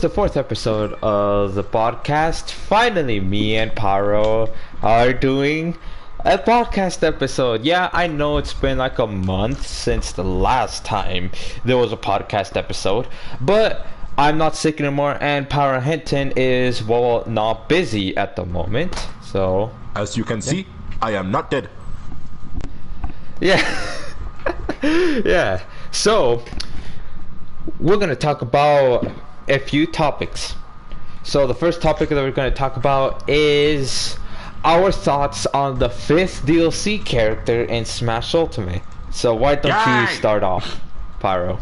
The fourth episode of the podcast. Finally, me and Paro are doing a podcast episode. Yeah, I know it's been like a month since the last time there was a podcast episode, but I'm not sick anymore, and Paro Hinton is, well, not busy at the moment, so... As you can see, I am not dead. Yeah. Yeah. So, we're gonna talk about a few topics. So the first topic that we're going to talk about is our thoughts on the 5th DLC character in Smash Ultimate. So why don't you start off, Pyro?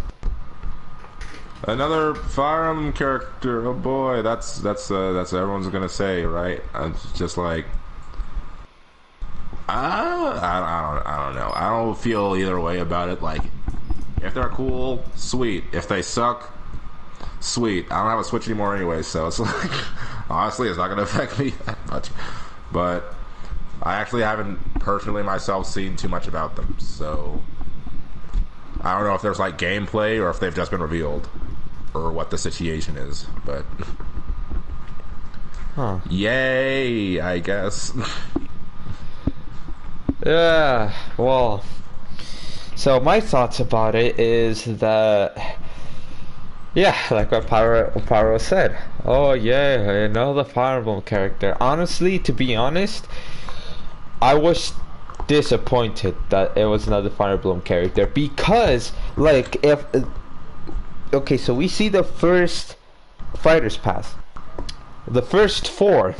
Another Fire Emblem character. Oh boy, that's what everyone's gonna say, right? It's just like I don't know. I don't feel either way about it. Like, if they're cool, sweet. If they suck, sweet. I don't have a Switch anymore anyway, so it's like, honestly, it's not going to affect me that much. But I actually haven't personally myself seen too much about them, so I don't know if there's like gameplay or if they've just been revealed or what the situation is. But yay, I guess. Yeah, well, so my thoughts about it is that, yeah, like what Pyro said. Oh yeah, another Fire Emblem character. Honestly, to be honest, I was disappointed that it was another Fire Emblem character because, like, okay, so we see the first fighters pass. The first 4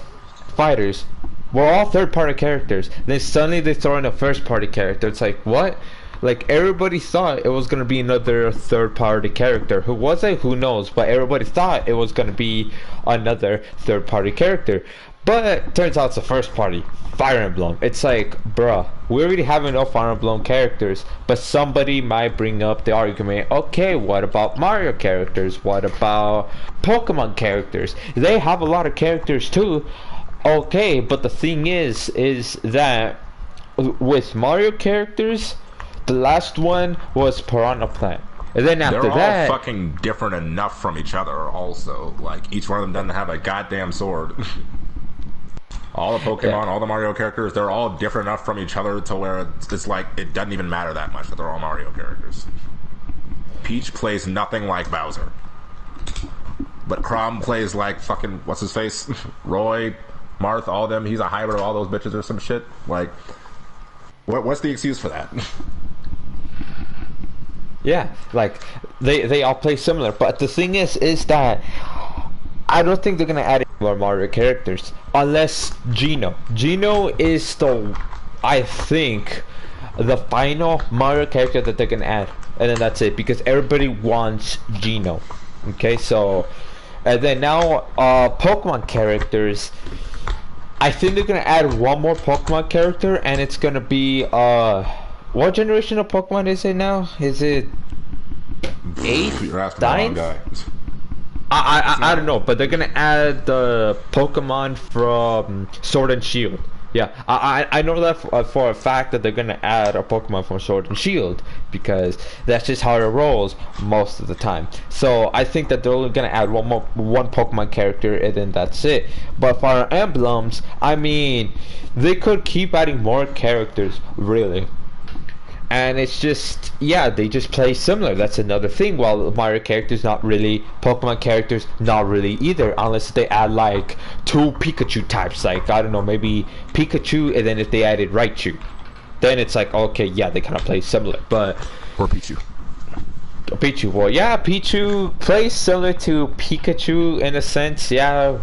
fighters were all third-party characters. Then suddenly they throw in a first-party character. It's like, what? Like, everybody thought it was going to be another third-party character. Who was it? Who knows? But everybody thought it was going to be another third-party character. But turns out it's a first-party Fire Emblem. It's like, bruh, we already have enough Fire Emblem characters. But somebody might bring up the argument, okay, what about Mario characters? What about Pokemon characters? They have a lot of characters too. Okay, but the thing is that with Mario characters, the last one was Piranha Plant. And then after they're that... all fucking different enough from each other also. Like, each one of them doesn't have a goddamn sword. All the Pokemon, all the Mario characters, they're all different enough from each other to where it's like, it doesn't even matter that much that they're all Mario characters. Peach plays nothing like Bowser. But Chrom plays like fucking, what's his face? Roy, Marth, all of them. He's a hybrid of all those bitches or some shit. Like, what's the excuse for that? Yeah, like, they all play similar. But the thing is that I don't think they're gonna add any more Mario characters unless Geno. Geno is the, I think, the final Mario character that they can add, and then that's it, because everybody wants Geno. Okay, so and then now Pokemon characters. I think they're gonna add one more Pokemon character, and it's gonna be what generation of Pokemon is it now? Is it 8th? 9th? I don't know, but they're gonna add the Pokemon from Sword and Shield. Yeah, I know that for a fact that they're gonna add a Pokemon from Sword and Shield, because that's just how it rolls most of the time. So I think that they're only gonna add one Pokemon character, and then that's it. But Fire Emblems, I mean, they could keep adding more characters, really. And it's just, yeah, they just play similar. That's another thing. While Mario characters, not really. Pokemon characters, not really either. Unless they add like 2 Pikachu types. Like, I don't know, maybe Pikachu, and then if they added Raichu, then it's like, okay, yeah, they kind of play similar. But or Pichu. Pichu, well, yeah, Pichu plays similar to Pikachu in a sense. Yeah,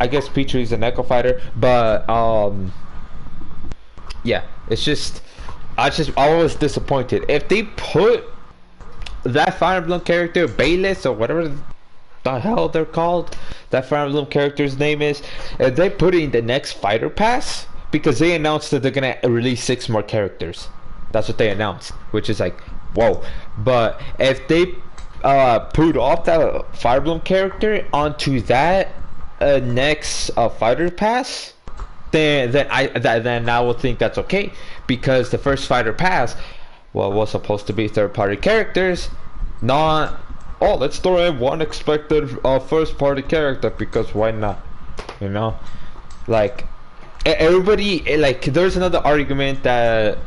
I guess Pichu is an Echo Fighter. But, yeah, it's just... I was disappointed. If they put that Fire Emblem character, Bayless or whatever the hell they're called, that Fire Emblem character's name is, if they put it in the next Fighter Pass, because they announced that they're gonna release 6 more characters. That's what they announced, which is like, whoa. But if they put off that Fire Emblem character onto that next Fighter Pass, then I will think that's okay, because the first Fighter Pass, well, was supposed to be third-party characters, not oh, let's throw in one expected first party character because why not? You know, like everybody like there's another argument that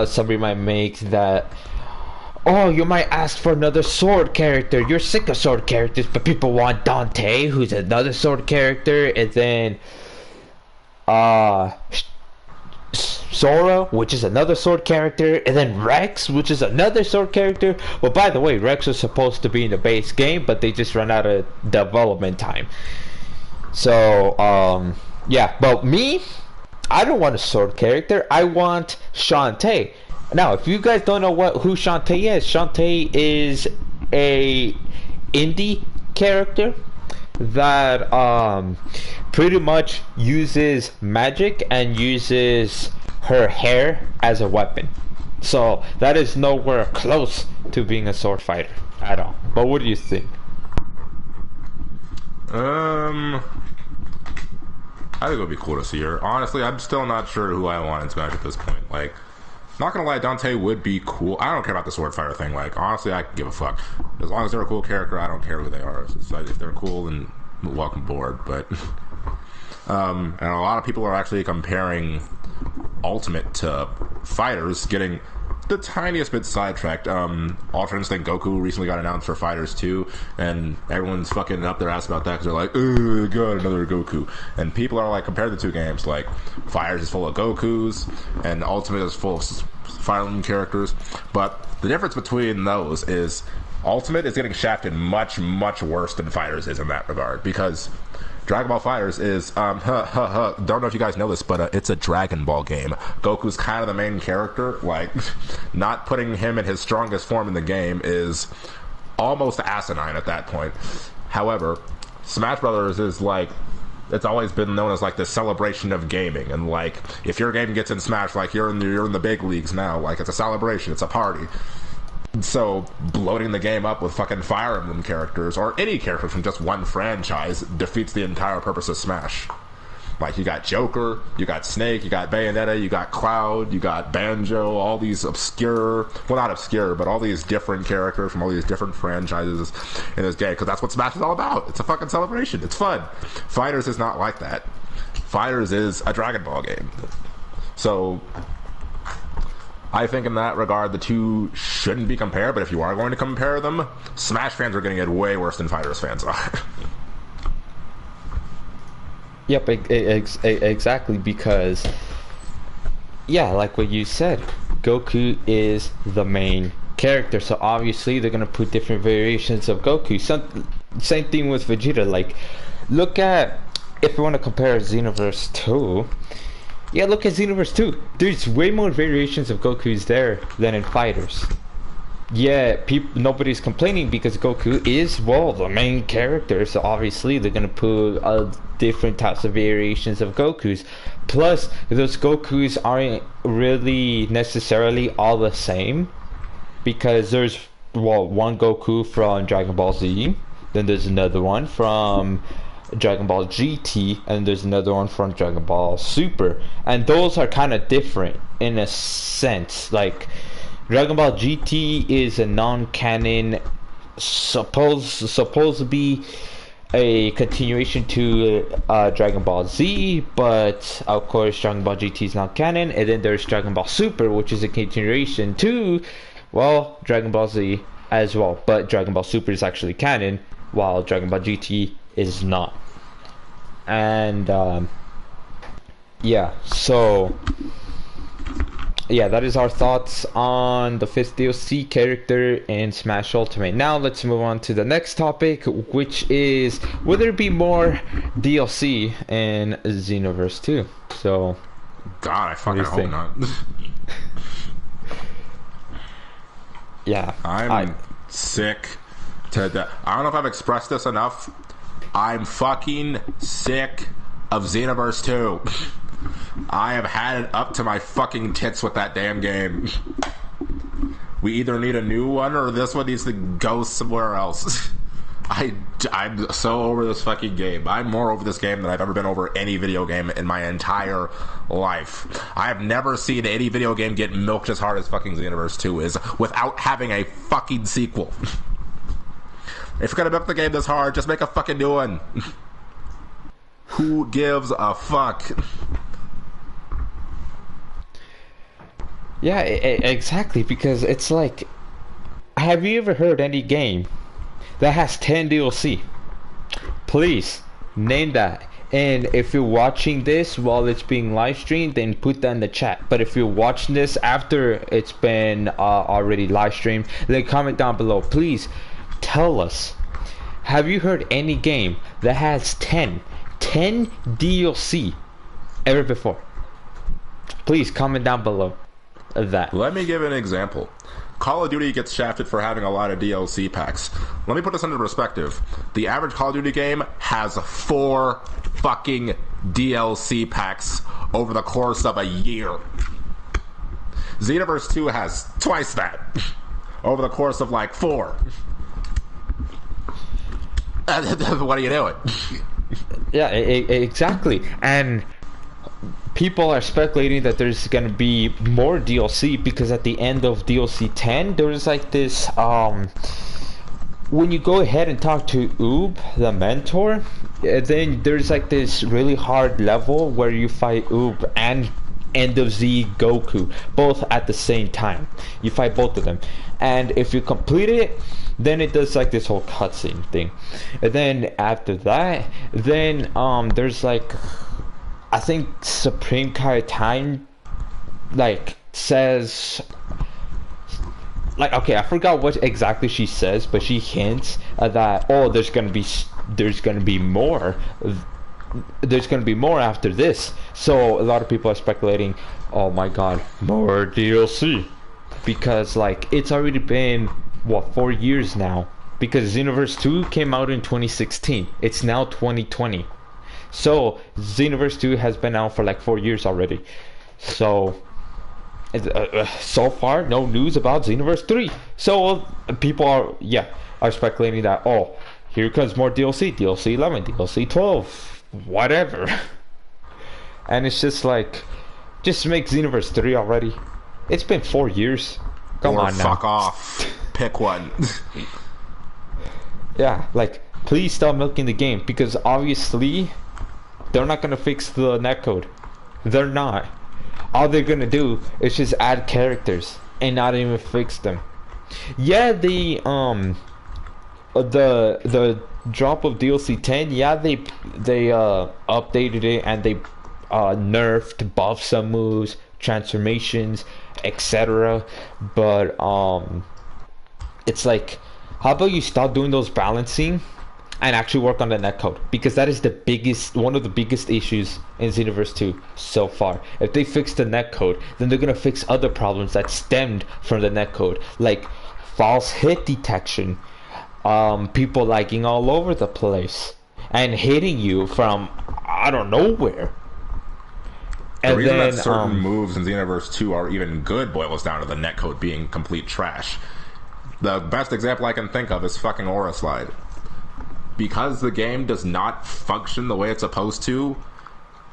somebody might make that, oh, you might ask for another sword character. You're sick of sword characters, but people want Dante, who's another sword character, and then Sora, which is another sword character, and then Rex, which is another sword character. Well, by the way, Rex was supposed to be in the base game, but they just ran out of development time. So, yeah, but me, I don't want a sword character. I want Shantae. Now, if you guys don't know who Shantae is a indie character that pretty much uses magic and uses her hair as a weapon. So that is nowhere close to being a sword fighter at all. But what do you think? I think it would be cool to see her. Honestly, I'm still not sure who I want in Smash at this point. Like, not gonna lie, Dante would be cool. I don't care about the sword fighter thing. Like, honestly, I can give a fuck. As long as they're a cool character, I don't care who they are. So if they're cool, then welcome aboard. But and a lot of people are actually comparing Ultimate to Fighters, getting the tiniest bit sidetracked. Ultra Instinct Goku recently got announced for Fighters 2, and everyone's fucking up their ass about that because they're like, oh god, another Goku. And people are like, compare the two games. Like, Fighters is full of Gokus, and Ultimate is full of Fire Emblem characters. But the difference between those is Ultimate is getting shafted much, much worse than Fighters is in that regard, because Dragon Ball Fighters is, don't know if you guys know this, but it's a Dragon Ball game. Goku's kind of the main character. Like, not putting him in his strongest form in the game is almost asinine at that point. However, Smash Brothers is like, it's always been known as like the celebration of gaming, and like, if your game gets in Smash, like you're in the big leagues now. Like, it's a celebration, it's a party. So, bloating the game up with fucking Fire Emblem characters, or any character from just one franchise, defeats the entire purpose of Smash. Like, you got Joker, you got Snake, you got Bayonetta, you got Cloud, you got Banjo, all these obscure, well, not obscure, but all these different characters from all these different franchises in this game, because that's what Smash is all about. It's a fucking celebration. It's fun. Fighters is not like that. Fighters is a Dragon Ball game. So, I think in that regard, the two shouldn't be compared, but if you are going to compare them, Smash fans are getting it way worse than Fighters fans are. Yep, exactly, because, yeah, like what you said, Goku is the main character, so obviously they're going to put different variations of Goku. Same thing with Vegeta. Like, look at, if you want to compare Xenoverse 2, yeah, look at Xenoverse 2. There's way more variations of Gokus there than in Fighters. Yeah, nobody's complaining because Goku is, well, the main character, so obviously they're gonna put different types of variations of Gokus. Plus, those Gokus aren't really necessarily all the same, because there's, well, one Goku from Dragon Ball Z, then there's another one from Dragon Ball GT, and there's another one from Dragon Ball Super, and those are kind of different in a sense. Like, Dragon Ball GT is a non-canon, supposed to be a continuation to Dragon Ball Z, but of course Dragon Ball GT is not canon. And then there's Dragon Ball Super, which is a continuation to, well, Dragon Ball Z as well, but Dragon Ball Super is actually canon, while Dragon Ball GT is not. And yeah, so yeah, that is our thoughts on the 5th DLC character in Smash Ultimate. Now let's move on to the next topic, which is, will there be more DLC in Xenoverse 2? So, God, I fucking hope not. Yeah, I'm sick to death. I don't know if I've expressed this enough. I'm fucking sick of Xenoverse 2. I have had it up to my fucking tits with that damn game. We either need a new one or this one needs to go somewhere else. I'm so over this fucking game. I'm more over this game than I've ever been over any video game in my entire life. I have never seen any video game get milked as hard as fucking Xenoverse 2 is without having a fucking sequel. If you're gonna milk the game this hard, just make a fucking new one. Who gives a fuck? Yeah, exactly, because it's like, have you ever heard any game that has 10 DLC? Please, name that. And if you're watching this while it's being live streamed, then put that in the chat. But if you're watching this after it's been already live streamed, then comment down below. Please, tell us, have you heard any game that has 10 DLC ever before? Please comment down below that. Let me give an example. Call of Duty gets shafted for having a lot of DLC packs. Let me put this into perspective. The average Call of Duty game has 4 fucking DLC packs over the course of a year. Xenoverse 2 has twice that over the course of like 4. What are you doing? Yeah, exactly. And people are speculating that there's gonna be more DLC because at the end of DLC 10 there's like this when you go ahead and talk to Oob, the mentor, then there's like this really hard level where you fight Oob and End of Z Goku both at the same time. You fight both of them, and if you complete it, then it does like this whole cutscene thing. And then after that, then there's like, I think Supreme Kai Time like says, like, okay, I forgot what exactly she says, but she hints that, oh, there's gonna be more after this. So a lot of people are speculating, oh my god, more DLC, because like it's already been what, 4 years now, because Xenoverse 2 came out in 2016. It's now 2020. So Xenoverse 2 has been out for like 4 years already. So so far no news about Xenoverse 3. So people are speculating that, oh, here comes more DLC, DLC 11, DLC 12, whatever. And it's just like, just make Xenoverse 3 already. It's been 4 years. Come on now. Fuck off. Pick one. Yeah, like, please stop milking the game, because obviously they're not gonna fix the netcode. They're not. All they're gonna do is just add characters and not even fix them. Yeah, the drop of DLC 10, yeah, they updated it and they nerfed, buffed some moves, transformations, etc. But it's like, how about you stop doing those balancing and actually work on the netcode, because that is one of the biggest issues in Xenoverse 2 so far. If they fix the netcode, then they're gonna fix other problems that stemmed from the netcode, like false hit detection, people lagging all over the place and hitting you from out of nowhere. The reason that certain moves in Xenoverse 2 are even good boils down to the netcode being complete trash. The best example I can think of is fucking Aura Slide. Because the game does not function the way it's supposed to,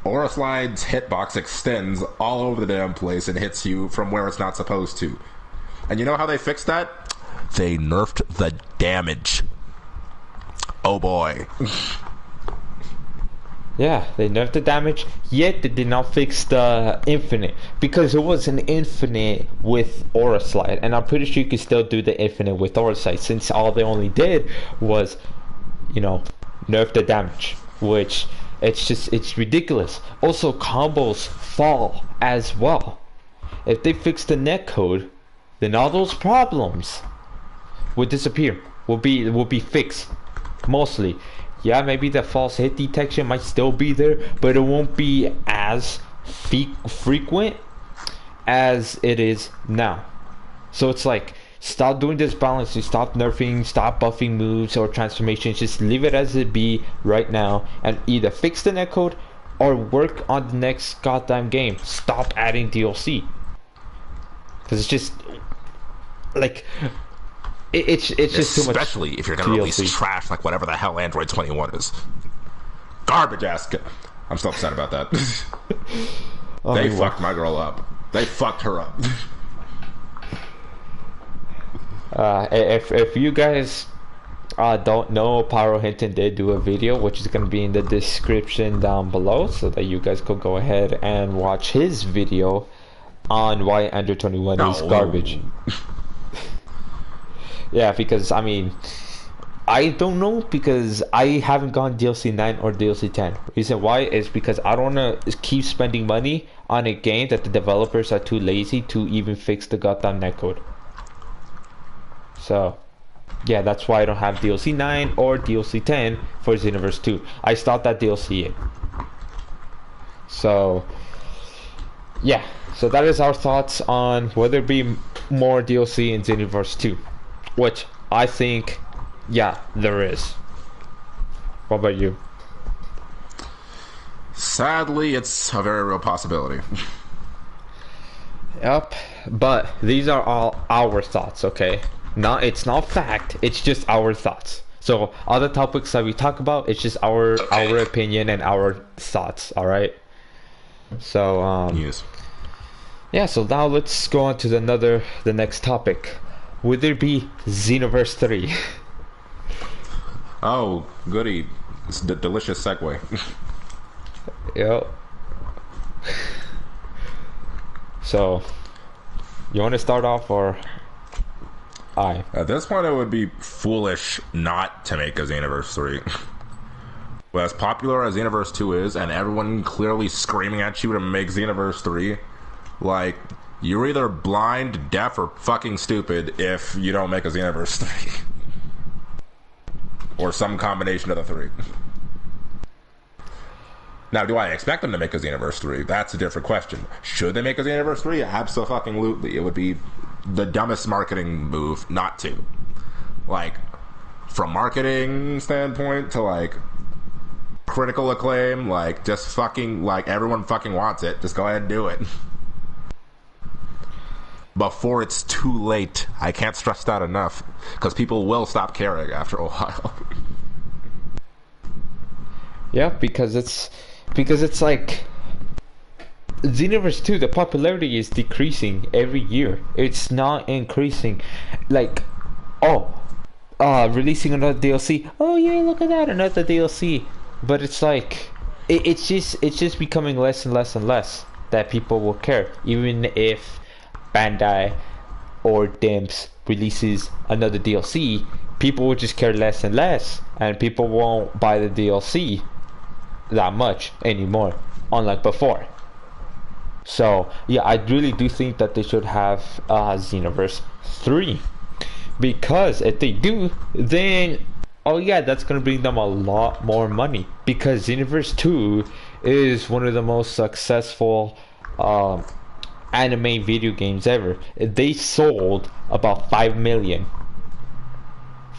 Aura Slide's hitbox extends all over the damn place and hits you from where it's not supposed to. And you know how they fixed that? They nerfed the damage. Oh boy. Yeah, they nerfed the damage, yet they did not fix the infinite, because it was an infinite with Aura Slide, and I'm pretty sure you could still do the infinite with Aura Slide, since all they only did was, you know, nerf the damage, which it's ridiculous. Also, combos fall as well. If they fix the netcode, then all those problems would disappear, will be fixed mostly. Yeah, maybe the false hit detection might still be there, but it won't be as frequent as it is now. So it's like, stop doing this balancing, stop nerfing, stop buffing moves or transformations, just leave it as it be right now, and either fix the netcode or work on the next goddamn game. Stop adding DLC, because it's just like, it's just too much. Especially if you're gonna release trash like whatever the hell Android 21 is. Garbage ass. I'm still upset about that. Oh, they fucked my girl up. They fucked her up. If you guys don't know, Pyro Hinton did do a video, which is going to be in the description down below, so that you guys could go ahead and watch his video on why Under 21 is garbage. Yeah, because, I mean, I don't know, because I haven't gone DLC 9 or DLC 10. Reason why is because I don't want to keep spending money on a game that the developers are too lazy to even fix the goddamn netcode. So, yeah, that's why I don't have DLC 9 or DLC 10 for Xenoverse 2. I stopped that DLC in. So, yeah. So that is our thoughts on whether it be more DLC in Xenoverse 2. Which I think, yeah, there is. What about you? Sadly, it's a very real possibility. Yep. But these are all our thoughts, okay? It's not fact, it's just our thoughts. So other topics that we talk about, it's just our opinion and our thoughts, alright? So Yes. yeah, so now let's go on to the next topic. Would there be Xenoverse 3? Oh, goody. It's a delicious segue. Yep. So you want to start off, or At this point, it would be foolish not to make a Xenoverse 3. Well, as popular as Xenoverse 2 is, and everyone clearly screaming at you to make Xenoverse 3, like, you're either blind, deaf, or fucking stupid if you don't make a Xenoverse 3. Or some combination of the three. Now, do I expect them to make a Xenoverse 3? That's a different question. Should they make a Xenoverse 3? Absolutely. It would be the dumbest marketing move not to. Like, from marketing standpoint to, like, critical acclaim, like, just fucking, like, everyone fucking wants it. Just go ahead and do it. Before it's too late. I can't stress that enough. Because people will stop caring after a while. Yeah, because it's like Xenoverse 2, the popularity is decreasing every year. It's not increasing. Like, releasing another DLC. Oh yeah, look at that, another DLC. But it's like, it's just becoming less and less and less that people will care. Even if Bandai or Dimps releases another DLC, people will just care less and less, and people won't buy the DLC that much anymore, unlike before. So yeah, I really do think that they should have Xenoverse 3, because if they do, then oh yeah, that's gonna bring them a lot more money, because Xenoverse 2 is one of the most successful anime video games ever. They sold about 5 million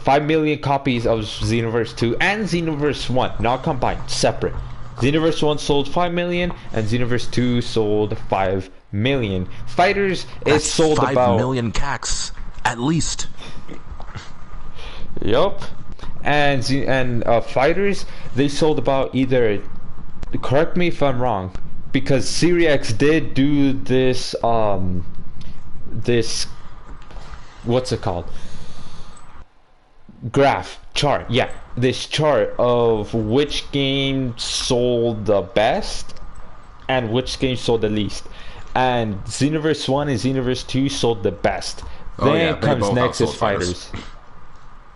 copies of Xenoverse 2 and Xenoverse 1, not combined, separate. Xenoverse 1 sold 5 million and Xenoverse 2 sold 5 million. Fighters is sold 5 about 5 million cax at least. Yup. And Fighters, they sold about, either, correct me if I'm wrong, because Syriax did do this this, what's it called, chart, yeah, this chart of which game sold the best and which game sold the least, and Xenoverse 1 and Xenoverse 2 sold the best. Then comes next is Fighters.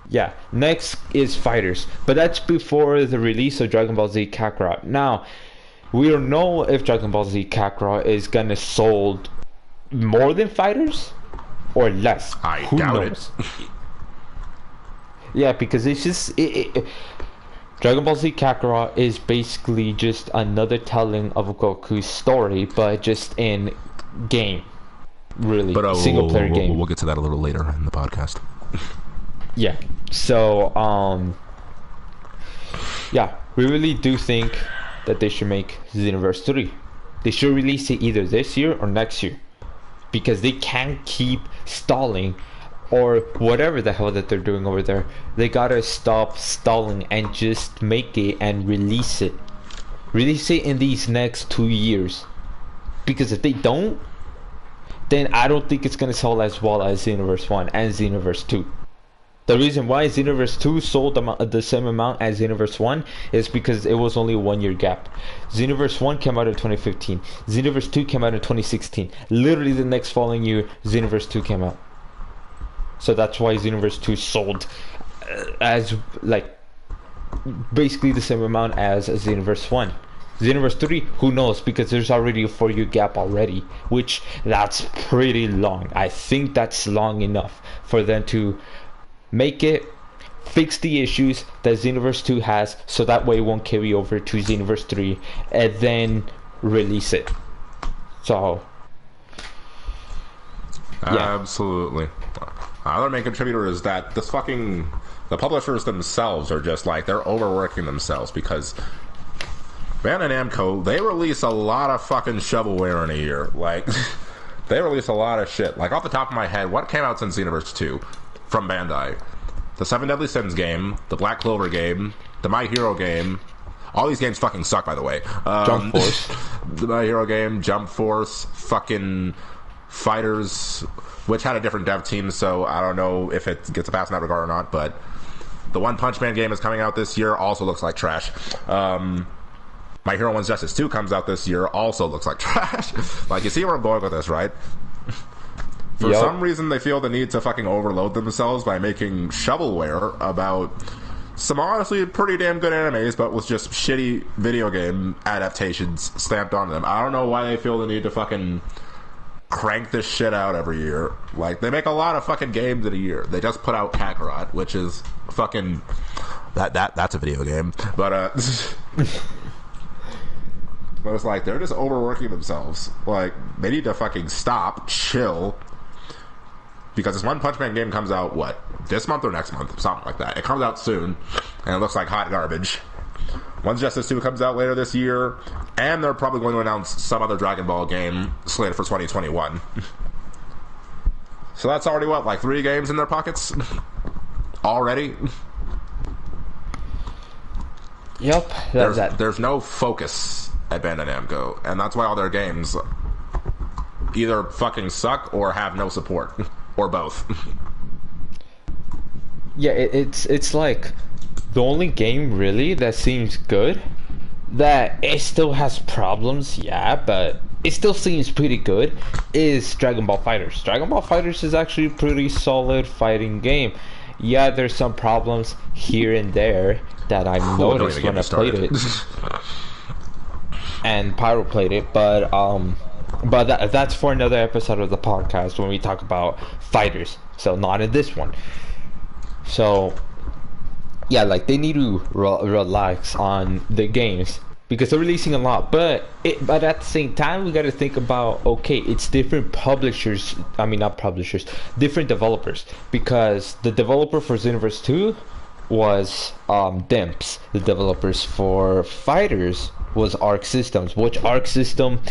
Yeah, next is Fighters, but that's before the release of Dragon Ball Z Kakarot. Now, we don't know if Dragon Ball Z Kakarot is gonna sold more than Fighters or less. Who doubt knows? Yeah, because it's just Dragon Ball Z Kakarot is basically just another telling of Goku's story, but just in game, really, but single player game. We'll get to that a little later in the podcast. Yeah. So yeah, we really do think that they should make Xenoverse 3. They should release it either this year or next year, because they can't keep stalling, or whatever the hell that they're doing over there. They gotta stop stalling and just make it and release it. Release it in these next 2 years, because if they don't, then I don't think it's gonna sell as well as Xenoverse 1 and Xenoverse 2. The reason why Xenoverse 2 sold the same amount as Xenoverse 1 is because it was only a 1 year gap. Xenoverse 1 came out in 2015. Xenoverse 2 came out in 2016. Literally the next following year, Xenoverse 2 came out. So that's why Xenoverse 2 sold as, like, basically the same amount as Xenoverse 1. Xenoverse 3, who knows, because there's already a 4 year gap already, which that's pretty long. I think that's long enough for them to make it, fix the issues that Xenoverse 2 has, so that way it won't carry over to Xenoverse 3, and then release it. So, yeah. Absolutely. Another main contributor is that the publishers themselves are just like, they're overworking themselves, because Bandai Namco, they release a lot of fucking shovelware in a year. Like, they release a lot of shit. Like, off the top of my head, what came out since Xenoverse 2 from Bandai? The Seven Deadly Sins game, the Black Clover game, the My Hero game. All these games fucking suck, by the way. Jump Force. The My Hero game, Jump Force, fucking Fighters, which had a different dev team, so I don't know if it gets a pass in that regard or not, but the One Punch Man game is coming out this year, also looks like trash. My Hero 1's Justice 2 comes out this year, also looks like trash. Like, you see where I'm going with this, right? For some reason, they feel the need to fucking overload themselves by making shovelware about some honestly pretty damn good animes, but with just shitty video game adaptations stamped on them. I don't know why they feel the need to fucking crank this shit out every year. Like, they make a lot of fucking games in a year. They just put out Kakarot, which is fucking... That's a video game. But, but it's like, they're just overworking themselves. Like, they need to fucking stop, chill. Because this One Punch Man game comes out, what, this month or next month? Something like that. It comes out soon, and it looks like hot garbage. One's Justice 2 comes out later this year, and they're probably going to announce some other Dragon Ball game slated for 2021. So that's already, what, like 3 games in their pockets? Already? Yep. There's no focus at Bandai Namco, and that's why all their games either fucking suck or have no support. Or both. Yeah, it's like the only game really that seems good, that it still has problems, yeah, but it still seems pretty good, is Dragon Ball FighterZ. Dragon Ball FighterZ is actually a pretty solid fighting game. Yeah, there's some problems here and there that I noticed when I played it. And Pyro played it, but that's for another episode of the podcast when we talk about fighters. So not in this one. So yeah, like they need to relax on the games because they're releasing a lot. But at the same time, we got to think about, okay, it's different publishers. I mean, not publishers, different developers. Because the developer for Xenoverse 2 was Dimps. The developers for Fighters was Arc Systems, which Arc System,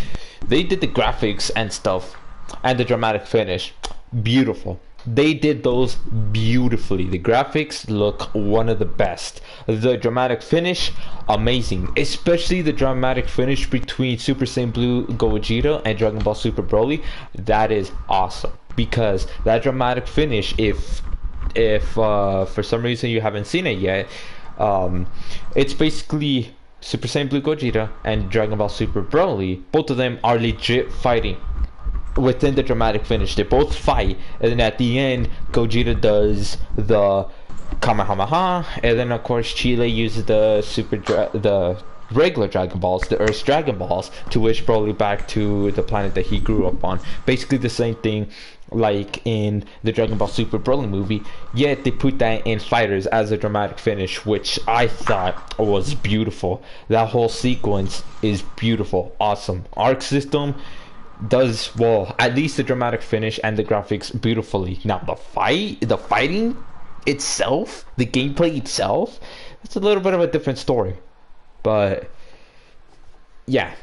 they did the graphics and stuff and the dramatic finish beautiful. They did those beautifully. The graphics look one of the best. The dramatic finish, amazing. Especially the dramatic finish between Super Saiyan Blue Gogeta and Dragon Ball Super Broly. That is awesome, because that dramatic finish, if for some reason you haven't seen it yet, it's basically Super Saiyan Blue Gogeta and Dragon Ball Super Broly. Both of them are legit fighting within the dramatic finish. They both fight, and then at the end, Gogeta does the Kamehameha, and then of course Chile uses the regular Dragon Balls, the Earth's Dragon Balls, to wish Broly back to the planet that he grew up on. Basically the same thing like in the Dragon Ball Super Broly movie, yet they put that in Fighters as a dramatic finish, which I thought was beautiful. That whole sequence is beautiful, awesome. Arc System does, well, at least the dramatic finish and the graphics beautifully. Now the fighting itself, the gameplay itself, it's a little bit of a different story. But yeah.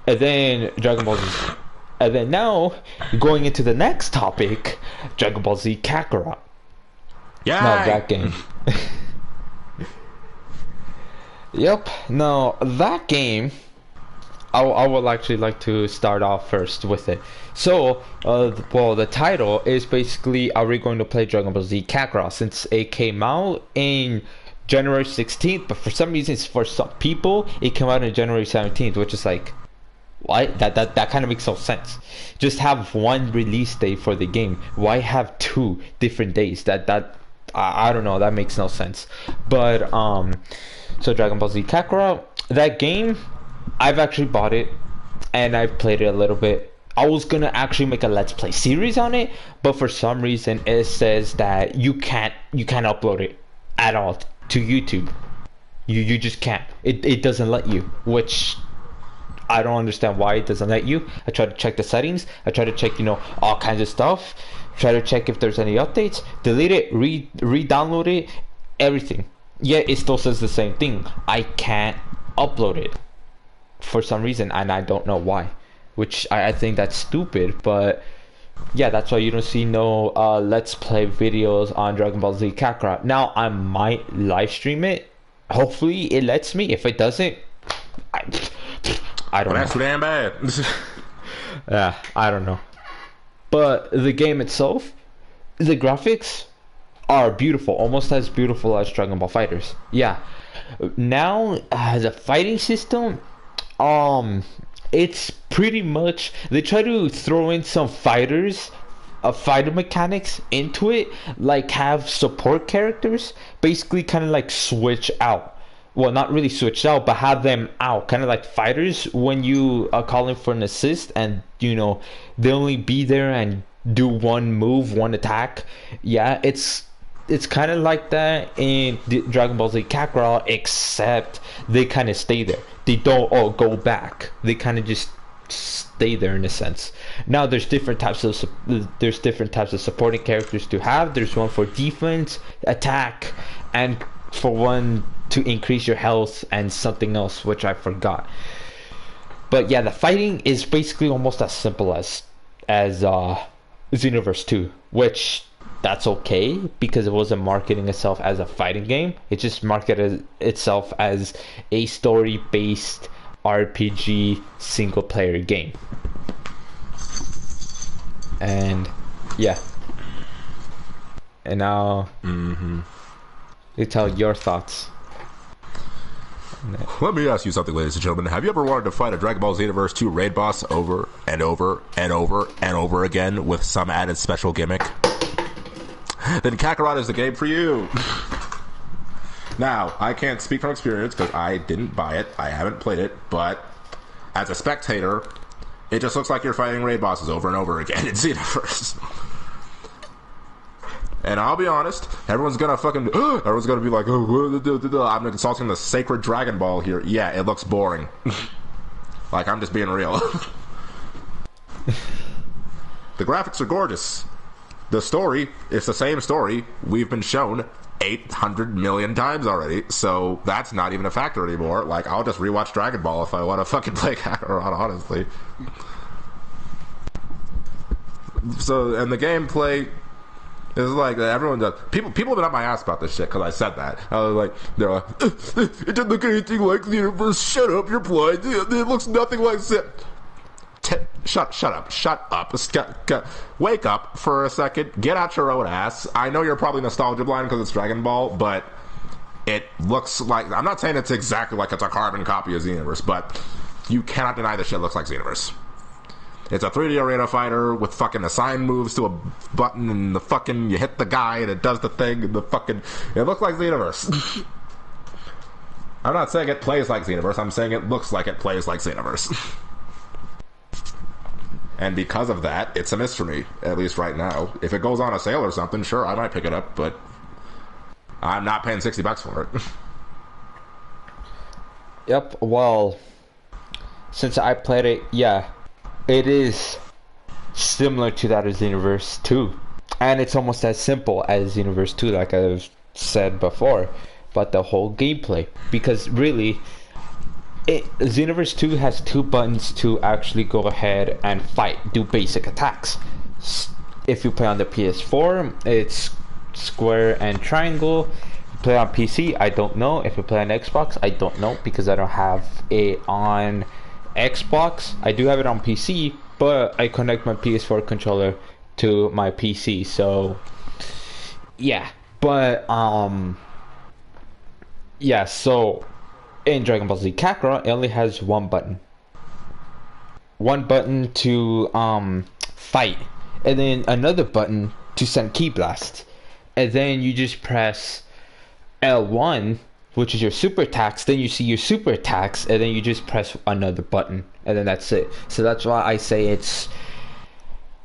And then Dragon Ball Z. And then now going into the next topic, Dragon Ball Z Kakarot. Yeah. Now that game. Yep. Now that game, I would actually like to start off first with it. So, well, the title is basically, are we going to play Dragon Ball Z Kakarot, since it came out in January 16th, but for some reason, for some people, it came out in January 17th, which is like, why? That kind of makes no sense. Just have one release date for the game. Why have two different days? I don't know. That makes no sense. But so Dragon Ball Z Kakarot, that game, I've actually bought it and I've played it a little bit. I was gonna actually make a Let's Play series on it, but for some reason it says that you can't upload it at all to YouTube. You just can't. It doesn't let you, which I don't understand why it doesn't let you. I tried to check the settings. I tried to check, all kinds of stuff. Try to check if there's any updates. Delete it, re-download it, everything. Yet it still says the same thing. I can't upload it for some reason, and I don't know why. Which I think that's stupid, but yeah, that's why you don't see no Let's Play videos on Dragon Ball Z Kakarot. Now, I might live stream it. Hopefully it lets me. If it doesn't, I don't know. That's too damn bad. Yeah, I don't know. But the game itself, the graphics are beautiful, almost as beautiful as Dragon Ball FighterZ. Yeah. Now, the fighting system, it's pretty much, they try to throw in some fighter mechanics into it, like have support characters, basically kind of like switch out. Well, not really switch out, but have them out, kind of like fighters when you are calling for an assist, and they only be there and do one move, one attack. Yeah, it's kind of like that in Dragon Ball Z Kakarot, except they kind of stay there. They don't all go back. They kind of just stay there in a sense. Now there's different types of supporting characters to have. There's one for defense, attack, and for one to increase your health, and something else which I forgot. But yeah, the fighting is basically almost as simple as Xenoverse 2, which that's okay because it wasn't marketing itself as a fighting game. It just marketed itself as a story-based RPG single-player game. And yeah. And now you tell your thoughts. Let me ask you something, ladies and gentlemen. Have you ever wanted to fight a Dragon Ball Xenoverse 2 raid boss over and over and over and over again with some added special gimmick? Then Kakarot is the game for you. Now, I can't speak from experience because I didn't buy it. I haven't played it, but as a spectator, it just looks like you're fighting raid bosses over and over again in Xenoverse. And I'll be honest, everyone's gonna be like, oh, I'm insulting the sacred Dragon Ball here. Yeah, it looks boring. Like, I'm just being real. The graphics are gorgeous. The story, it's the same story we've been shown 800 million times already, so that's not even a factor anymore. Like, I'll just rewatch Dragon Ball if I want to fucking play Kakarot, honestly. So, and the gameplay is like, everyone does. People have been up my ass about this shit because I said that. I was like, they're like, it didn't look anything like the universe. Shut up, you're blind. It looks nothing like it. Shut up. Wake up for a second. Get out your own ass. I know you're probably nostalgia blind because it's Dragon Ball, but it looks like, I'm not saying it's exactly like it's a carbon copy of Xenoverse, but you cannot deny the shit looks like Xenoverse. It's a 3D arena fighter with fucking assign moves to a button, and the fucking, you hit the guy and it does the thing, and the fucking, it looks like Xenoverse. I'm not saying it plays like Xenoverse, I'm saying it looks like it plays like Xenoverse. And because of that, it's a miss for me, at least right now. If it goes on a sale or something, sure, I might pick it up, but I'm not paying $60 for it. Yep, well, since I played it, yeah, it is similar to that of Xenoverse 2. And it's almost as simple as Xenoverse 2, like I've said before. But the whole gameplay, because really, Xenoverse 2 has two buttons to actually go ahead and fight, do basic attacks. If you play on the PS4, it's square and triangle. If you play on PC, I don't know. If you play on Xbox, I don't know, because I don't have it on Xbox. I do have it on PC, but I connect my PS4 controller to my PC. So yeah, but yeah. So in Dragon Ball Z Kakarot, it only has one button to fight, and then another button to send ki blasts, and then you just press L1, which is your super attacks, then you see your super attacks, and then you just press another button, and then that's it. So that's why I say it's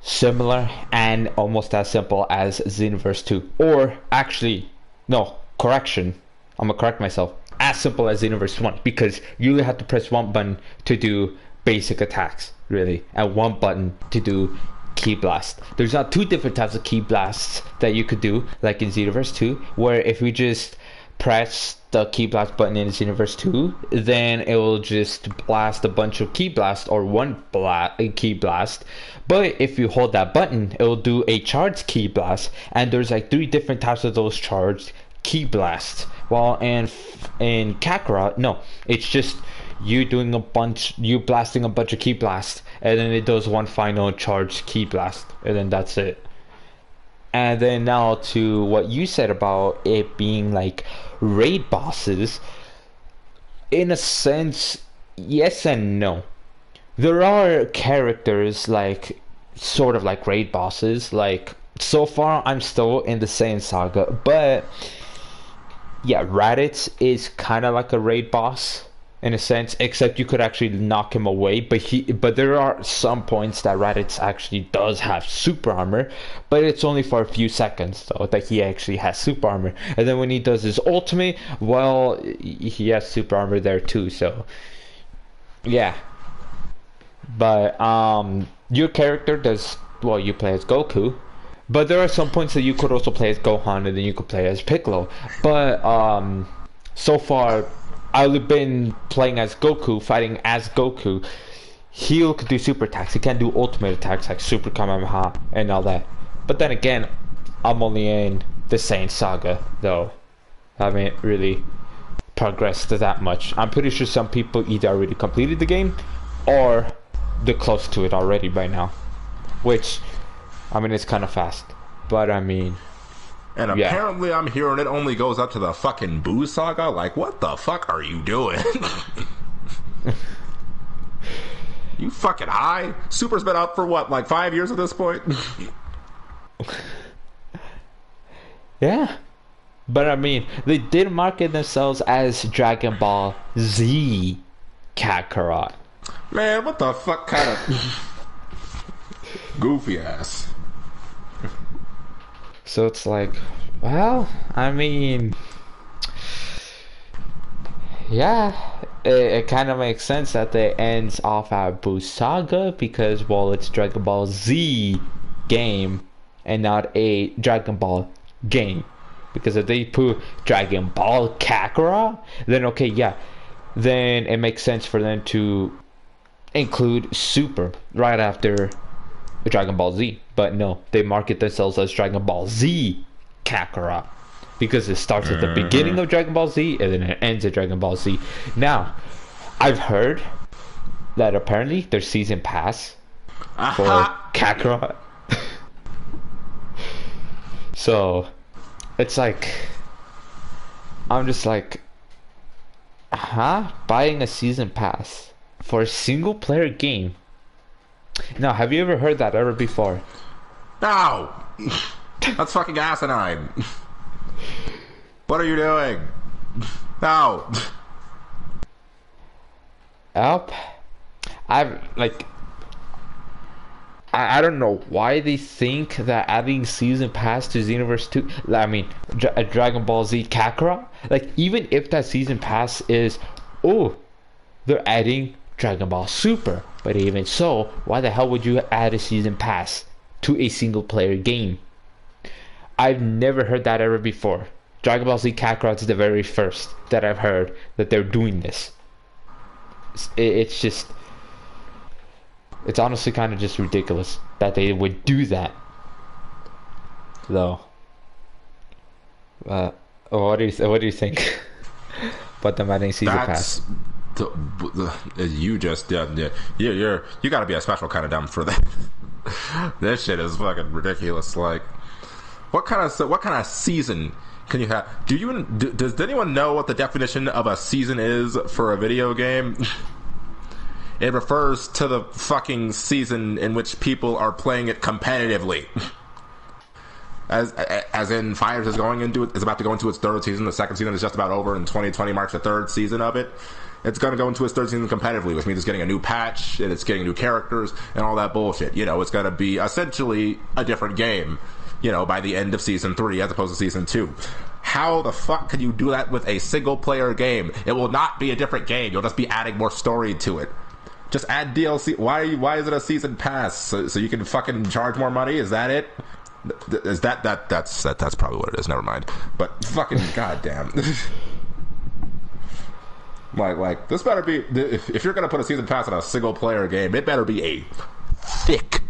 similar and almost as simple as Xenoverse 2. Or actually, no, correction. I'm gonna correct myself. As simple as Xenoverse 1, because you only have to press one button to do basic attacks, really, and one button to do ki blast. There's not two different types of ki blasts that you could do, like in Xenoverse 2, where if we just press the ki blast button in Xenoverse 2, then it will just blast a bunch of ki blast or one ki blast. But if you hold that button, it will do a charged ki blast, and there's like 3 different types of those charged ki blasts. While in Kakarot, no, it's just you blasting a bunch of ki blasts, and then it does one final charged ki blast, and then that's it. And then now to what you said about it being like raid bosses, in a sense, yes and no. There are characters like sort of like raid bosses. Like so far I'm still in the Saiyan saga, but yeah, Raditz is kind of like a raid boss in a sense, except you could actually knock him away. But there are some points that Raditz actually does have super armor, but it's only for a few seconds though that he actually has super armor. And then when he does his ultimate, well, he has super armor there too. So yeah, but your character does well. You play as Goku. But there are some points that you could also play as Gohan, and then you could play as Piccolo. But so far, I've been playing as Goku, fighting as Goku. He could do super attacks. He can't do ultimate attacks like Super Kamehameha and all that. But then again, I'm only in the Saiyan saga, though. I haven't really progressed that much. I'm pretty sure some people either already completed the game, or they're close to it already by now. Which, I mean, it's kind of fast. But I mean... And apparently I'm hearing it only goes up to the fucking Boo saga. Like, what the fuck are you doing? You fucking high? Super's been out for what, like 5 years at this point? Yeah. But I mean, they did market themselves as Dragon Ball Z Kakarot. Man, what the fuck kind of goofy ass. So it's like, well, I mean, yeah, it kind of makes sense that it ends off at Boo Saga because, well, it's Dragon Ball Z game and not a Dragon Ball game. Because if they put Dragon Ball Kakarot, then okay, yeah, then it makes sense for them to include Super right after Dragon Ball Z. But no, they market themselves as Dragon Ball Z Kakarot because it starts at the beginning of Dragon Ball Z and then it ends at Dragon Ball Z. Now, I've heard that apparently there's season pass for Kakarot. So it's like, I'm just like, buying a season pass for a single player game. Now, have you ever heard that ever before? No! That's fucking asinine. What are you doing? No! Yep. I don't know why they think that adding season pass to Xenoverse 2, I mean, Dragon Ball Z Kakarot, like, even if that season pass is, oh, they're adding Dragon Ball Super, but even so, why the hell would you add a season pass to a single player game? I've never heard that ever before. Dragon Ball Z Kakarot is the very first that I've heard that they're doing this. It's just, it's honestly kind of just ridiculous that they would do that, though. What do you think about them adding season pass? you just you got to be a special kind of dumb for that. This shit is fucking ridiculous. Like, what kind of season can you have? Does anyone know what the definition of a season is for a video game? It refers to the fucking season in which people are playing it competitively. As in, Fires is about to go into its third season. The second season is just about over, and 2020 marks the third season of it. It's going to go into its third season competitively, which means it's getting a new patch, and it's getting new characters, and all that bullshit. You know, it's going to be essentially a different game, you know, by the end of Season 3 as opposed to Season 2. How the fuck can you do that with a single-player game? It will not be a different game. You'll just be adding more story to it. Just add DLC. Why is it a season pass? So you can fucking charge more money? Is that it? Is that's probably what it is. Never mind. But fucking goddamn. Like this better be, if you're gonna put a season pass on a single player game, it better be a thick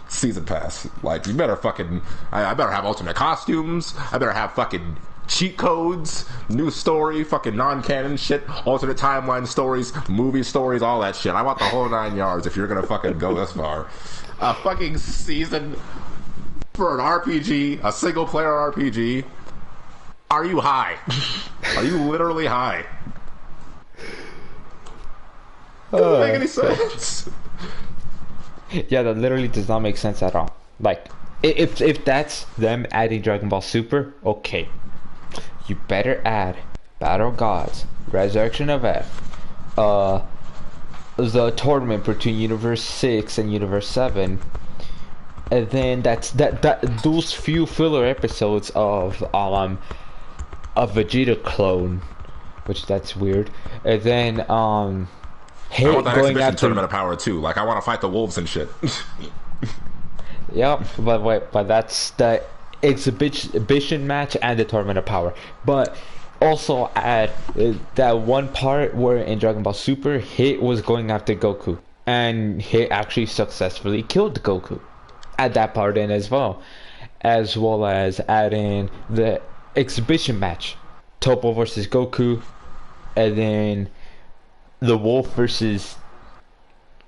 season pass. Like, you better fucking, I better have alternate costumes. I better have fucking cheat codes, new story, fucking non-canon shit, alternate timeline stories, movie stories, all that shit. I want the whole 9 yards if you're gonna fucking go this far. A fucking season for an RPG, a single player RPG. Are you high? Are you literally high? Doesn't make any sense. Yeah, that literally does not make sense at all. Like, if that's them adding Dragon Ball Super, okay. You better add Battle Gods, Resurrection of F, the tournament between Universe 6 and Universe 7, and then those few filler episodes of a Vegeta clone, which that's weird, and then I want that exhibition tournament of power too. Like, I want to fight the wolves and shit. Yep, but that's the exhibition match and the tournament of power. But also add that one part where in Dragon Ball Super, Hit was going after Goku, and Hit actually successfully killed Goku. Add that part in as well as add in the exhibition match, Topo versus Goku, and then the Wolf versus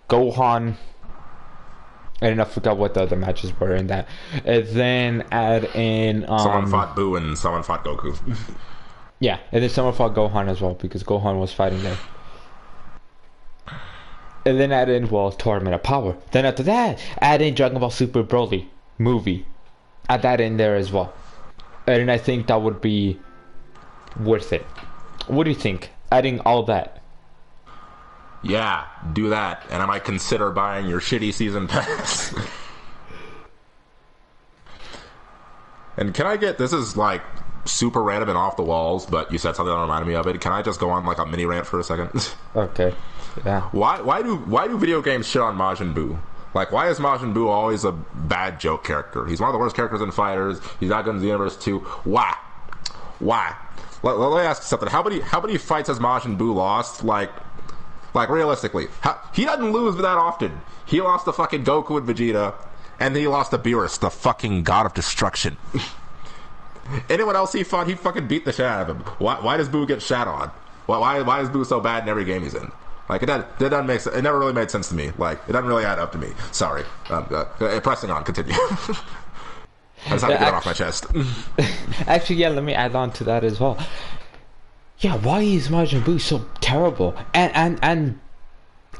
Gohan. And I forgot what the other matches were in that. And then add in someone fought Boo and someone fought Goku. Yeah, and then someone fought Gohan as well, because Gohan was fighting there. And then add in, well, Tournament of Power. Then after that, add in Dragon Ball Super Broly movie. Add that in there as well. And I think that would be worth it. What do you think? Adding all that. Yeah, do that, and I might consider buying your shitty season pass. And can I get, this is like super random and off the walls, but you said something that reminded me of it. Can I just go on like a mini rant for a second? Okay. Yeah. Why do video games shit on Majin Buu? Like, why is Majin Buu always a bad joke character? He's one of the worst characters in Fighters. He's not good in Xenoverse 2. Why? Let me ask you something. How many fights has Majin Buu lost? Like, realistically, he doesn't lose that often. He lost to fucking Goku and Vegeta, and then he lost to Beerus, the fucking god of destruction. Anyone else he fought, he fucking beat the shit out of him. Why does Boo get shat on? Why is Boo so bad in every game he's in? Like, it doesn't make sense. It never really made sense to me. Like, it doesn't really add up to me. Sorry. Pressing on, continue. I just had to get it off my chest. Actually, yeah, let me add on to that as well. Yeah, why is Majin Buu so terrible? And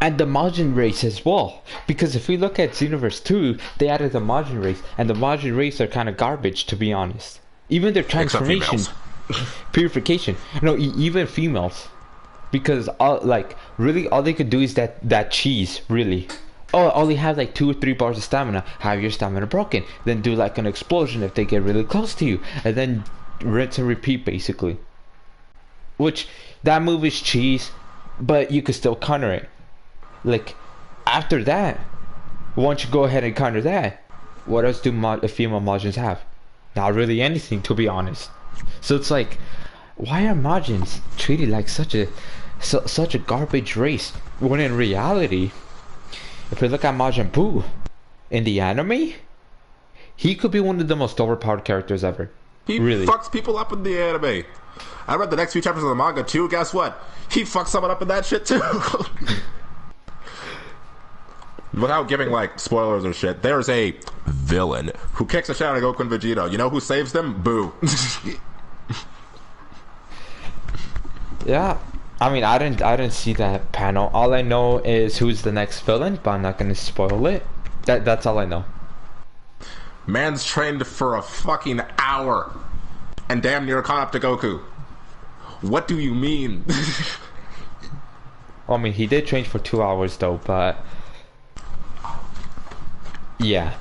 the Majin race as well. Because if we look at Xenoverse 2, they added the Majin race, and the Majin race are kind of garbage, to be honest. Even their transformation, purification. No, even females. Because really all they could do is that cheese, really. Oh, only have like 2 or 3 bars of stamina. Have your stamina broken. Then do like an explosion if they get really close to you. And then rinse and repeat, basically. Which, that move is cheese, but you could still counter it. Like, after that, once you go ahead and counter that, what else do female Majins have? Not really anything, to be honest. So it's like, why are Majins treated like such a garbage race? When in reality, if we look at Majin Buu in the anime, he could be one of the most overpowered characters ever. He really fucks people up in the anime. I read the next few chapters of the manga too. Guess what? He fucked someone up in that shit too. Without giving like spoilers or shit, there's a villain who kicks the shit out of Goku and Vegeta. You know who saves them? Boo. Yeah, I mean, I didn't see that panel. All I know is who's the next villain, but I'm not gonna spoil it. That's all I know. Man's trained for a fucking hour and damn near caught up to Goku. What do you mean? I mean, he did train for 2 hours though, but yeah.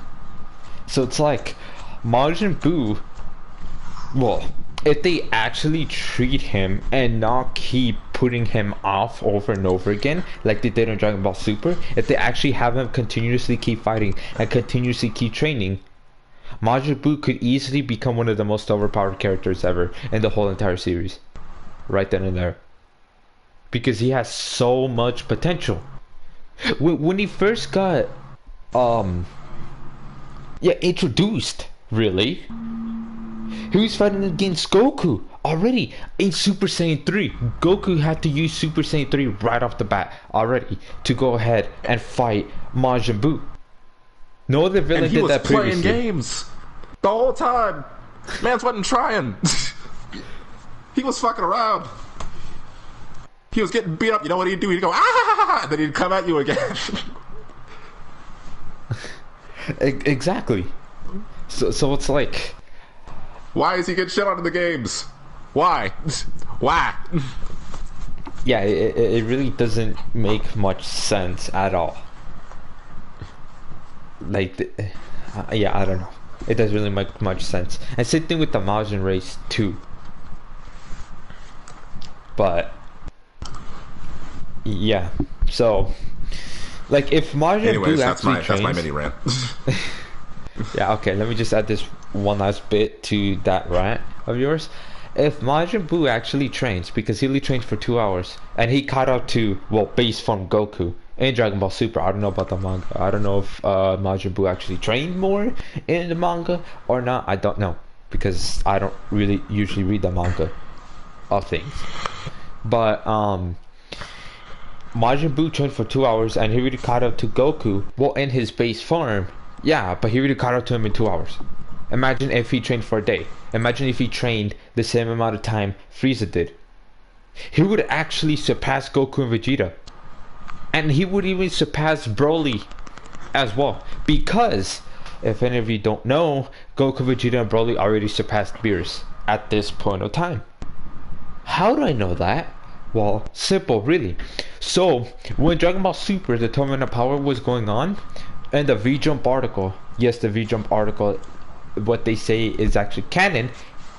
So it's like Majin Buu. Well, if they actually treat him and not keep putting him off over and over again, like they did in Dragon Ball Super, if they actually have him continuously keep fighting and continuously keep training, Majin Buu could easily become one of the most overpowered characters ever in the whole entire series. Right then and there. Because he has so much potential. When he first got introduced, really, he was fighting against Goku already in Super Saiyan 3. Goku had to use Super Saiyan 3 right off the bat already to go ahead and fight Majin Buu. No other villain did that previously. And he was playing games the whole time. Man's wasn't trying. He was fucking around. He was getting beat up. You know what he'd do? He'd go, ah! And then he'd come at you again. Exactly. So it's like, why is he getting shit on in the games? Why? Why? Yeah, it really doesn't make much sense at all. Like, yeah, I don't know. It doesn't really make much sense. And same thing with the Majin race too. But yeah, so like if Majin Buu actually trains, that's my mini rant. Yeah, okay, let me just add this one last bit to that rant of yours. If Majin Buu actually trains, because he only trained for 2 hours, and he caught up to, well, base form Goku in Dragon Ball Super. I don't know about the manga. I don't know if Majin Buu actually trained more in the manga or not. I don't know, because I don't really usually read the manga of things. But Majin Buu trained for 2 hours, and he really caught up to Goku, well, in his base form. Yeah, but he really caught up to him in 2 hours. Imagine if he trained for a day. Imagine if he trained the same amount of time Frieza did. He would actually surpass Goku and Vegeta. And he would even surpass Broly as well. Because, if any of you don't know, Goku, Vegeta, and Broly already surpassed Beerus at this point of time. How do I know that? Well, simple, really. So, when Dragon Ball Super, the Tournament of Power was going on, and the V-Jump article, yes, the V-Jump article, what they say is actually canon,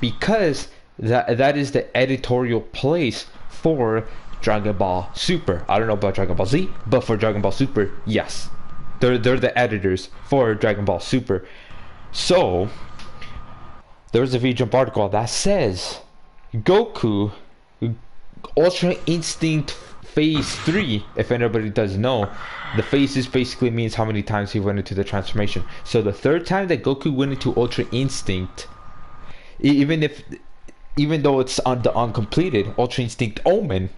because that is the editorial place for Dragon Ball Super. I don't know about Dragon Ball Z, but for Dragon Ball Super, yes, they're the editors for Dragon Ball Super. So there's a V-Jump article that says Goku Ultra Instinct Phase 3, if anybody doesn't know, the phases basically means how many times he went into the transformation. So the third time that Goku went into Ultra Instinct, even though it's on the uncompleted Ultra Instinct Omen,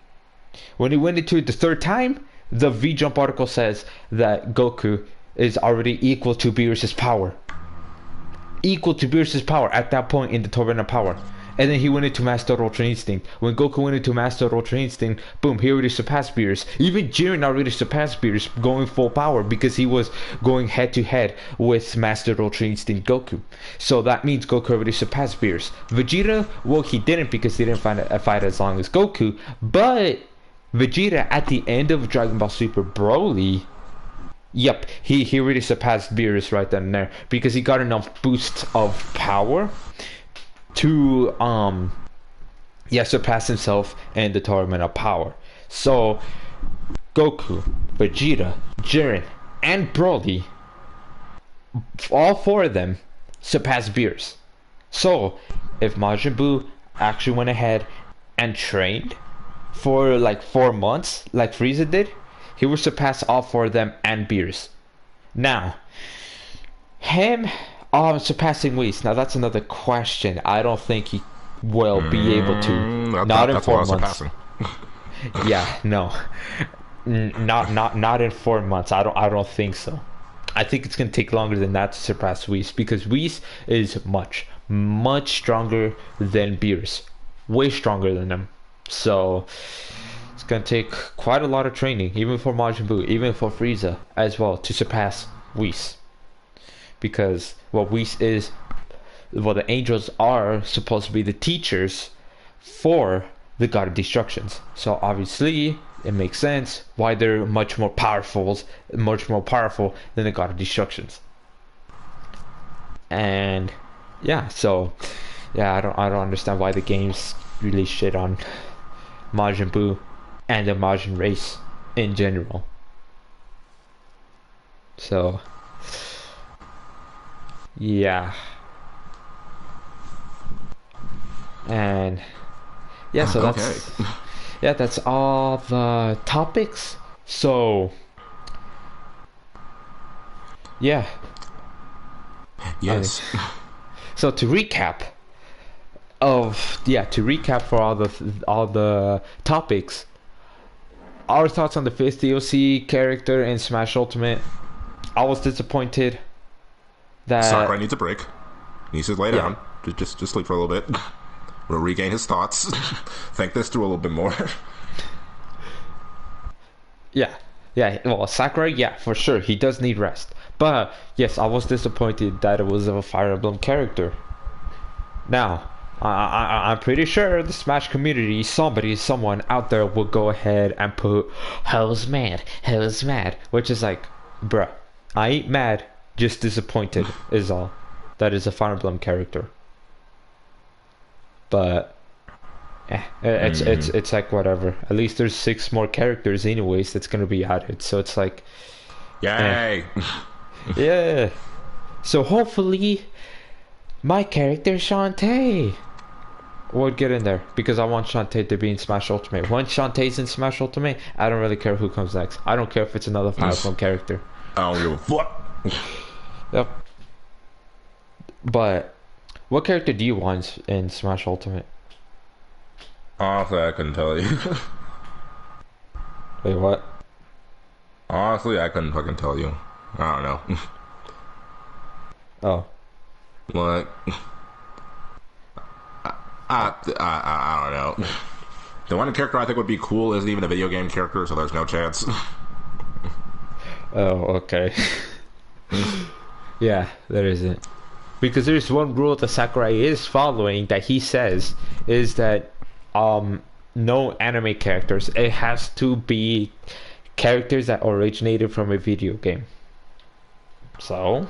when he went into it the third time, the V-Jump article says that Goku is already equal to Beerus' power. Equal to Beerus' power at that point in the Tournament of Power. And then he went into Master Ultra Instinct. When Goku went into Master Ultra Instinct, boom, he already surpassed Beerus. Even Jiren already surpassed Beerus, going full power, because he was going head to head with Master Ultra Instinct Goku. So that means Goku already surpassed Beerus. Vegeta, well, he didn't, because he didn't fight as long as Goku. But Vegeta, at the end of Dragon Ball Super Broly, yep, he already surpassed Beerus right then and there, because he got enough boost of power to surpass himself in the Tournament of Power. So Goku, Vegeta, Jiren, and Broly, all four of them surpassed Beerus. So if Majin Buu actually went ahead and trained for like 4 months like Frieza did, he would surpass all four of them and Beerus. Now, him surpassing Whis, now that's another question. I don't think he will be able to. Not in that's a lot 4 of months. surpassing. Yeah, no, not in 4 months. I don't think so. I think it's gonna take longer than that to surpass Whis, because Whis is much stronger than Beerus, way stronger than them. So it's gonna take quite a lot of training, even for Majin Buu, even for Frieza as well, to surpass Whis. Because what Whis is, well, the angels are supposed to be the teachers for the God of Destructions. So obviously it makes sense why they're much more powerful than the God of Destructions. And yeah, so yeah, I don't understand why the games really shit on Majin Buu and the Majin race in general. So yeah. And yeah, so that's Okay. yeah, that's all the topics. So yeah. Yes. So to recap for all the topics, our thoughts on the fifth DLC character in Smash Ultimate. I was disappointed that Sakurai needs a break. He needs to lay down. Just sleep for a little bit. We'll regain his thoughts. Think this through a little bit more. Yeah. Well, Sakurai, yeah, for sure, he does need rest. But yes, I was disappointed that it was a Fire Emblem character. Now, I'm pretty sure the Smash community, someone out there will go ahead and put hell's mad, which is like, bruh, I ain't mad, just disappointed is all. That is a Fire Emblem character. But it's like whatever. At least there's 6 more characters anyways that's gonna be added. So it's like, yay! yeah. So hopefully my character Shantae would get in there, because I want Shantae to be in Smash Ultimate. Once Shantae's in Smash Ultimate, I don't really care who comes next. I don't care if it's another Fire Emblem character. I don't give a fuck. Yep. But what character do you want in Smash Ultimate? Honestly, I couldn't tell you. Wait, what? Honestly, I couldn't fucking tell you. I don't know. Oh. Like, I don't know. The one character I think would be cool isn't even a video game character, so there's no chance. Oh, okay. Yeah, there isn't. Because there's one rule that Sakurai is following that he says is that no anime characters. It has to be characters that originated from a video game. So,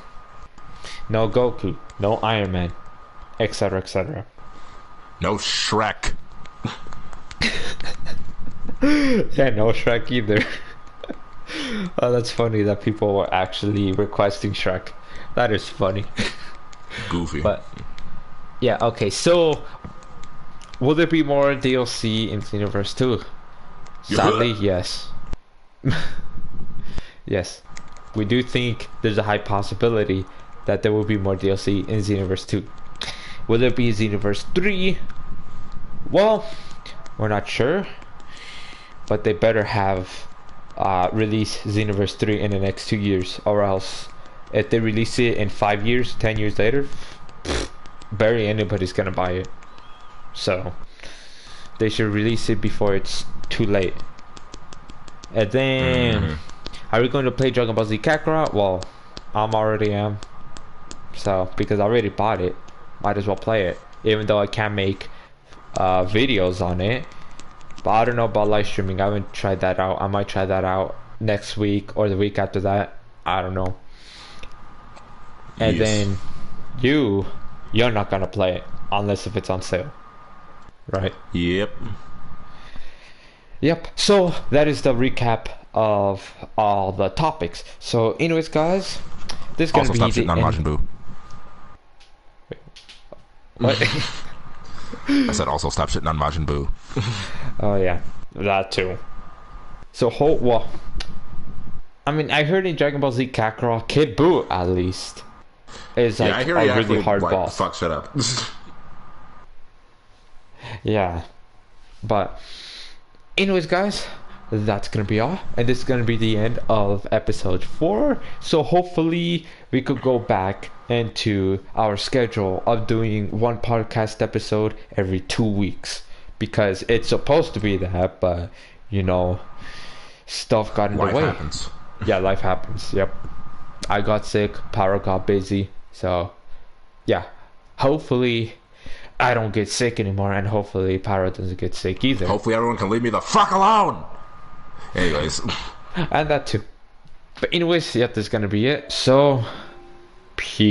no Goku, no Iron Man, etc., etc. No Shrek. Yeah, no Shrek either. Oh, that's funny that people were actually requesting Shrek. That is funny. Goofy. But yeah, okay. So, will there be more DLC in Xenoverse 2? Sadly, yes. Yes, we do think there's a high possibility that there will be more DLC in Xenoverse 2. Will there be Xenoverse 3? Well, we're not sure, but they better have release Xenoverse 3 in the next 2 years, or else if they release it in 5 years, 10 years later, barely anybody's gonna buy it. So they should release it before it's too late. And then are we going to play DragonBall Z Kakarot? Well, I'm already am. So because I already bought it, might as well play it, even though I can't make videos on it. But I don't know about live streaming. I haven't tried that out. I might try that out next week or the week after that. I don't know. And then you're not gonna play it unless if it's on sale, right? Yep. So that is the recap of all the topics. So anyways, guys, this is gonna Also, be stop the shitting on Majin Buu. What? I said also stop shitting on Majin Buu. Oh yeah, that too. So well, I mean, I heard in Dragon Ball Z Kakarot, Kid Buu at least is like I hear a he really actually, hard like, boss. fuck shit up. Yeah, but anyways, guys, that's gonna be all, and this is gonna be the end of episode 4. So hopefully we could go back into our schedule of doing one podcast episode every 2 weeks, because it's supposed to be that, but you know, stuff got in the Life way. happens. Yeah, life happens. Yep, I got sick, Pyro got busy, so yeah, hopefully I don't get sick anymore, and hopefully Pyro doesn't get sick either. Hopefully everyone can leave me the fuck alone. Anyways. And that too. But anyways, yeah, that's gonna be it. So, peace.